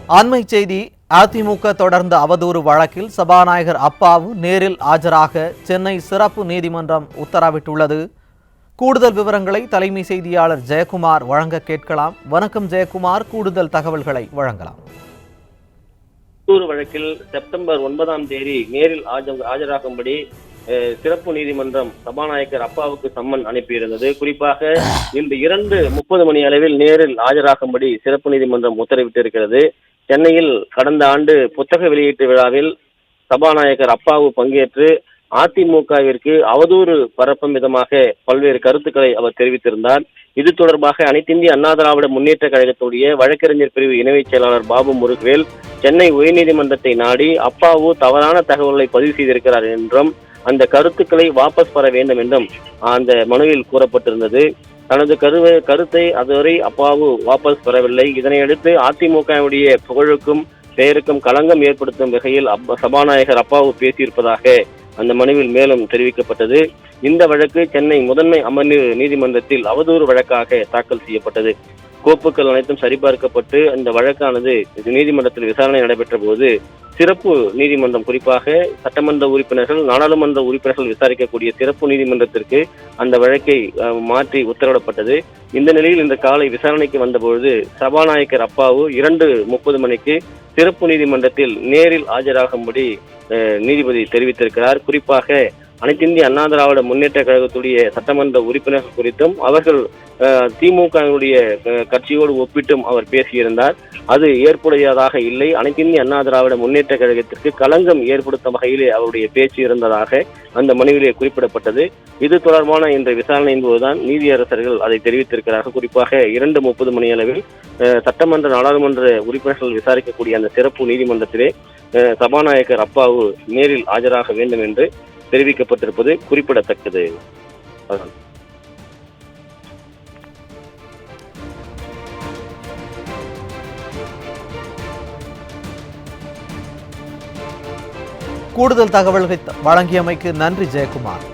அண்மை செய்தி. அதிமுக தொடர்ந்த அவதூறு வழக்கில் சபாநாயகர் அப்பாவு நேரில் ஆஜராக சென்னை சிறப்பு நீதிமன்றம் உத்தரவிட்டுள்ளது. கூடுதல் விவரங்களை தலைமை செய்தியாளர் ஜெயக்குமார் வழங்க கேட்கலாம். வணக்கம் ஜெயக்குமார், கூடுதல் தகவல்களை வழங்கலாம். அவதூறு வழக்கில் செப்டம்பர் 9ஆம் தேதி நேரில் ஆஜராகும்படி சிறப்பு நீதிமன்றம் சபாநாயகர் அப்பாவுக்கு சம்மன் அனுப்பியிருந்தது. குறிப்பாக இன்று 2:30 மணி அளவில் நேரில் ஆஜராகும்படி சிறப்பு நீதிமன்றம் உத்தரவிட்டிருக்கிறது. சென்னையில் கடந்த ஆண்டு புத்தக வெளியீட்டு விழாவில் சபாநாயகர் அப்பாவு பங்கேற்று அதிமுகவிற்கு அவதூறு பரப்பும் விதமாக பல்வேறு கருத்துக்களை அவர் தெரிவித்திருந்தார். இது தொடர்பாக அனைத்திந்திய அண்ணா திராவிட முன்னேற்ற கழகத்துடைய வழக்கறிஞர் பிரிவு இணைச் செயலாளர் பாபு முருகவேல் சென்னை உயர்நீதிமன்றத்தை நாடி அப்பாவு தவறான தகவல்களை பதிவு செய்திருக்கிறார் என்றும் அந்த கருத்துக்களை வாபஸ் பெற வேண்டும் என்றும் அந்த மனுவில் கூறப்பட்டிருந்தது. தனது கருத்தை அதுவரை அப்பாவு வாபஸ் பெறவில்லை. இதனையடுத்து அதிமுகவுடைய புகழுக்கும் பெயருக்கும் களங்கம் ஏற்படுத்தும் வகையில் சபாநாயகர் அப்பாவு பேசியிருப்பதாக அந்த மனுவில் மேலும் தெரிவிக்கப்பட்டது. இந்த வழக்கு சென்னை முதன்மை அமர்வு நீதிமன்றத்தில் அவதூறு வழக்காக தாக்கல் செய்யப்பட்டது. கோப்புகள் அனைத்தும் சரிபார்க்கப்பட்டு அந்த வழக்கானது நீதிமன்றத்தில் விசாரணை நடைபெற்ற போது சிறப்பு நீதிமன்றம், குறிப்பாக சட்டமன்ற உறுப்பினர்கள், நாடாளுமன்ற உறுப்பினர்கள் விசாரிக்கக்கூடிய சிறப்பு நீதிமன்றத்திற்கு அந்த வழக்கை மாற்றி உத்தரவிடப்பட்டது. இந்த நிலையில் இந்த காலை விசாரணைக்கு வந்தபொழுது சபாநாயகர் அப்பாவு 2:30 மணிக்கு சிறப்பு நீதிமன்றத்தில் நேரில் ஆஜராகும்படி நீதிபதி தெரிவித்திருக்கிறார். குறிப்பாக அனைத்திந்திய அண்ணா திராவிட முன்னேற்ற கழகத்துடைய சட்டமன்ற உறுப்பினர்கள் குறித்தும் அவர்கள் திமுகவுடைய கட்சியோடு ஒப்பிட்டும் அவர் பேசியிருந்தார். அது ஏற்புடையதாக இல்லை. அனைத்திந்திய அண்ணா திராவிட முன்னேற்ற கழகத்திற்கு களங்கம் ஏற்படுத்தும் வகையிலே அவருடைய பேச்சு இருந்ததாக அந்த மனுவிலே குறிப்பிடப்பட்டது. இது தொடர்பான இன்றைய விசாரணையின் போதுதான் நீதியரசர்கள் அதை தெரிவித்திருக்கிறார்கள். குறிப்பாக 2:30 மணி அளவில் சட்டமன்ற நாடாளுமன்ற உறுப்பினர்கள் விசாரிக்கக்கூடிய அந்த சிறப்பு நீதிமன்றத்திலே சபாநாயகர் அப்பாவு நேரில் ஆஜராக வேண்டும் என்று தெரிவிக்கப்பட்டிருப்பது குறிப்பிடத்தக்கது. கூடுதல் தகவல்களை வழங்கியமைக்கு நன்றி ஜெயக்குமார்.